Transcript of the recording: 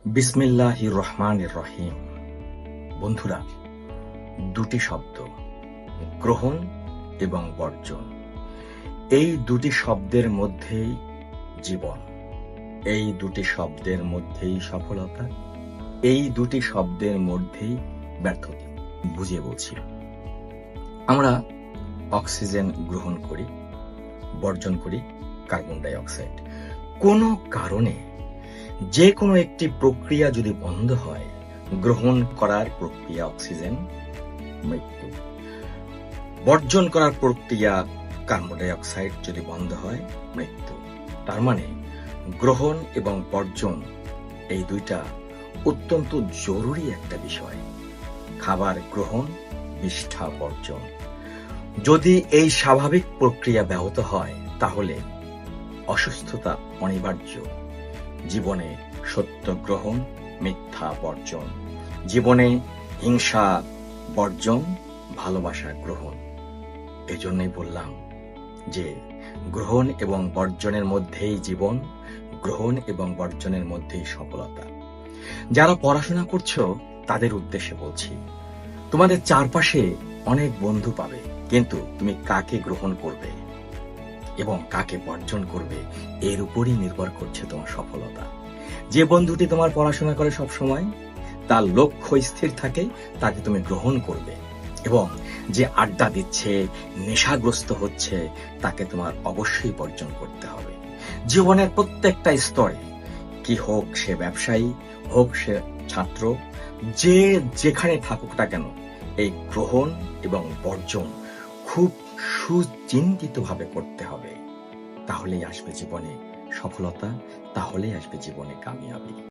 বিসমিল্লাহির রহমানির রহিম। বন্ধুরা, দুটি শব্দ, গ্রহণ এবং বর্জন। এই দুটি শব্দের মধ্যেই জীবন, এই দুটি শব্দের মধ্যেই সফলতা, এই দুটি শব্দের মধ্যেই ব্যর্থতা। বুঝিয়ে বলছি। আমরা অক্সিজেন গ্রহণ করি, বর্জন করি কার্বন ডাই অক্সাইড। কোনো কারণে যে কোনো একটি প্রক্রিয়া যদি বন্ধ হয়, গ্রহণ করার প্রক্রিয়া অক্সিজেন, মৃত্যু। বর্জন করার প্রক্রিয়া কার্বন ডাই অক্সাইড যদি বন্ধ হয়, মৃত্যু। তার মানে গ্রহণ এবং বর্জন এই দুইটা অত্যন্ত জরুরি একটা বিষয়। খাবার গ্রহণ, নিষ্ঠা বর্জন। যদি এই স্বাভাবিক প্রক্রিয়া ব্যাহত হয়, তাহলে অসুস্থতা অনিবার্য। জীবনে সত্য গ্রহণ, মিথ্যা বর্জন। জীবনে হিংসা বর্জন, ভালোবাসা গ্রহণ। এজন্যই বললাম যে গ্রহণ এবং বর্জনের মধ্যেই জীবন, গ্রহণ এবং বর্জনের মধ্যেই সফলতা। যারা পড়াশোনা করছো তাদের উদ্দেশ্যে বলছি, তোমাদের চারপাশে অনেক বন্ধু পাবে, কিন্তু তুমি কাকে গ্রহণ করবে এবং কাকে বর্জন করবে এর উপরই নির্ভর করছে তোমার সফলতা। যে বন্ধুটি তোমার পড়াশোনা করে সব সময়, তার লক্ষ্য স্থির থাকে, তাকে তুমি গ্রহণ করবে, এবং যে আড্ডা দিচ্ছে, নেশাগ্রস্ত হচ্ছে, তাকে তোমার অবশ্যই বর্জন করতে হবে। জীবনের প্রত্যেকটা স্তরে, কি হোক সে ব্যবসায়ী, হোক সে ছাত্র, যে যেখানে থাকুক না কেন, এই গ্রহণ এবং বর্জন খুব সুচিন্তিতভাবে করতে হবে। তাহলেই আসবে জীবনে সফলতা, তাহলেই আসবে জীবনে কামিয়াবি।